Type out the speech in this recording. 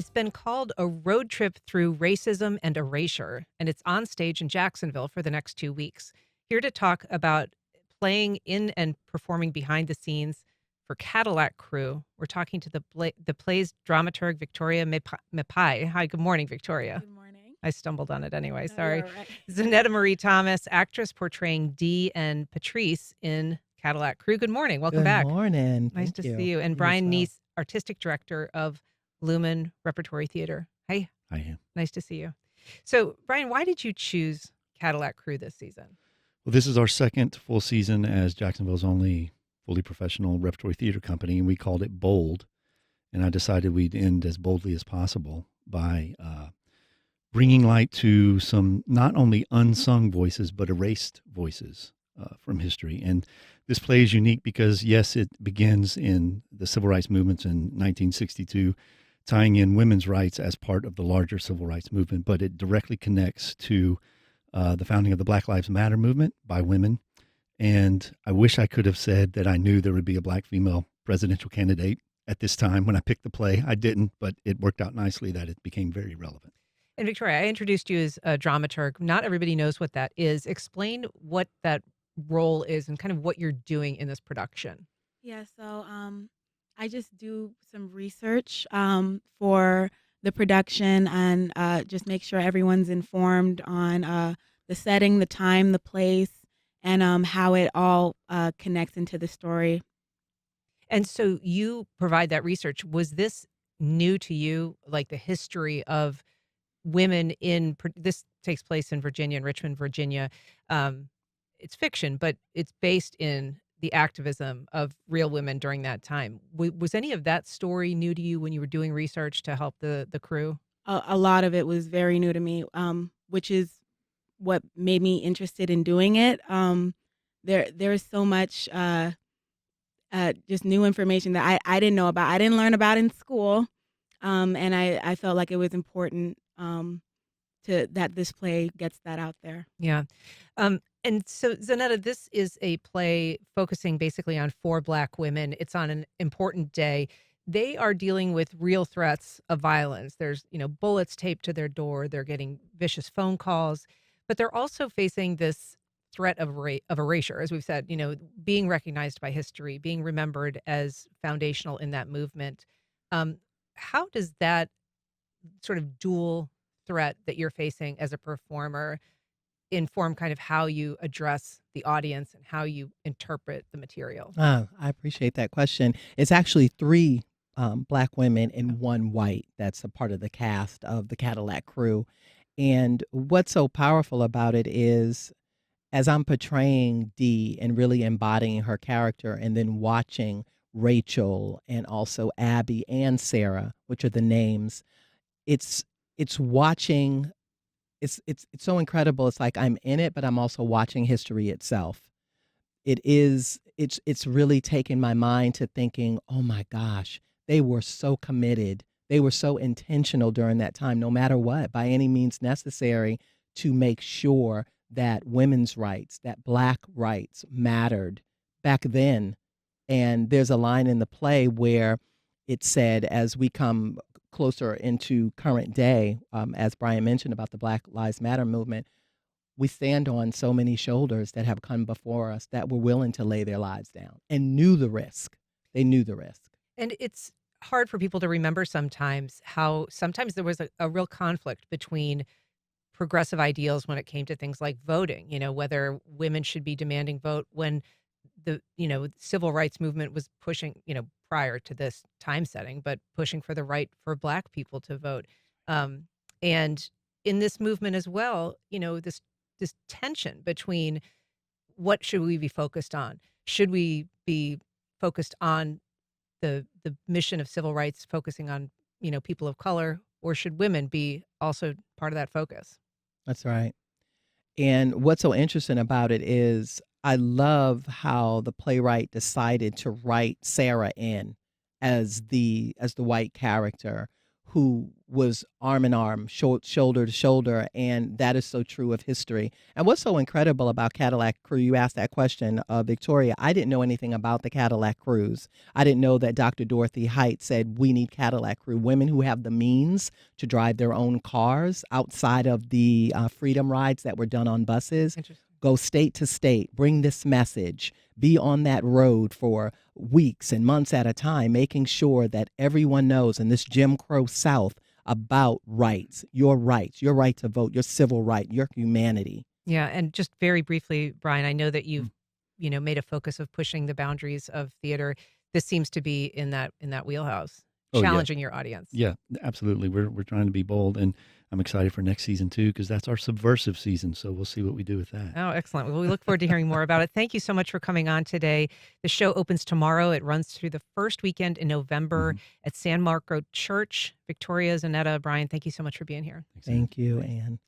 It's been called a road trip through racism and erasure, and it's on stage in Jacksonville for the next 2 weeks. Here to talk about playing in and performing behind the scenes for Cadillac Crew, we're talking to the play's dramaturg, Victoria Mapayi. Hi, good morning, Victoria. Good morning. I stumbled on it anyway, No, you're sorry. all right. Zonetta Marie Thomas, actress portraying Dee and Patrisse in Cadillac Crew. Good morning. Welcome Good back. morning. Nice Thank to see you. you. And You as Brian well. Neese, artistic director of Lumen Repertory Theatre. Hey, I am. nice to see you. So, Brian, why did you choose Cadillac Crew this season? Well, this is our second full season as Jacksonville's only fully professional repertory theater company, and we called it Bold. And I decided we'd end as boldly as possible by bringing light to some not only unsung voices, but erased voices from history. And this play is unique because, yes, it begins in the civil rights movements in 1962, tying in women's rights as part of the larger civil rights movement, but it directly connects to the founding of the Black Lives Matter movement by women. And I wish I could have said that I knew there would be a Black female presidential candidate at this time when I picked the play. I didn't, but it worked out nicely that it became very relevant. And Victoria, I introduced you as a dramaturg. Not everybody knows what that is. Explain what that role is and kind of what you're doing in this production. Yeah, so I just do some research for the production and just make sure everyone's informed on the setting, the time, the place, and how it all connects into the story. And so you provide that research. Was this new to you, like the history of women this takes place in Virginia, in Richmond, Virginia. It's fiction, but it's based in the activism of real women during that time. Was any of that story new to you when you were doing research to help the crew? A lot of it was very new to me, which is what made me interested in doing it. There's so much just new information that I didn't know about. I didn't learn about in school, and I felt like it was important that this play gets that out there. Yeah. And so, Zonetta, this is a play focusing basically on 4 Black women. It's on an important day. They are dealing with real threats of violence. There's, bullets taped to their door. They're getting vicious phone calls, but they're also facing this threat of erasure, as we've said, being recognized by history, being remembered as foundational in that movement. How does that sort of dual threat that you're facing as a performer inform kind of how you address the audience and how you interpret the material? I appreciate that question. It's actually 3 Black women and 1 white that's a part of the cast of the Cadillac Crew. And what's so powerful about it is, as I'm portraying Dee and really embodying her character, and then watching Rachel and also Abby and Sarah, which are the names, it's watching. It's so incredible. It's like I'm in it, but I'm also watching history itself. It's really taken my mind to thinking, oh my gosh, they were so committed. They were so intentional during that time, no matter what, by any means necessary, to make sure that women's rights, that Black rights mattered back then. And there's a line in the play where it said, as we come closer into current day, as Brian mentioned about the Black Lives Matter movement, we stand on so many shoulders that have come before us that were willing to lay their lives down and knew the risk. They knew the risk. And it's hard for people to remember sometimes how sometimes there was a real conflict between progressive ideals when it came to things like voting, whether women should be demanding vote when the, civil rights movement was pushing, prior to this time setting, but pushing for the right for Black people to vote. And in this movement as well, this tension between what should we be focused on? Should we be focused on the mission of civil rights, focusing on, people of color, or should women be also part of that focus? That's right. And what's so interesting about it is I love how the playwright decided to write Sarah in as the white character who was arm in arm, shoulder to shoulder, and that is so true of history. And what's so incredible about Cadillac Crew, you asked that question, Victoria, I didn't know anything about the Cadillac Crews. I didn't know that Dr. Dorothy Height said we need Cadillac Crew, women who have the means to drive their own cars outside of the freedom rides that were done on buses. Interesting. Go state to state, bring this message, be on that road for weeks and months at a time, making sure that everyone knows in this Jim Crow South about rights, your right to vote, your civil right, your humanity. Yeah, and just very briefly, Brian, I know that you've made a focus of pushing the boundaries of theater. This seems to be in that wheelhouse, Oh, yeah. challenging your audience. Yeah, absolutely. We're trying to be bold, and I'm excited for next season too, because that's our subversive season. So we'll see what we do with that. Oh, excellent. Well, we look forward to hearing more about it. Thank you so much for coming on today. The show opens tomorrow. It runs through the first weekend in November at San Marco Church. Victoria, Zonetta, Brian, thank you so much for being here. Thank you, Anne.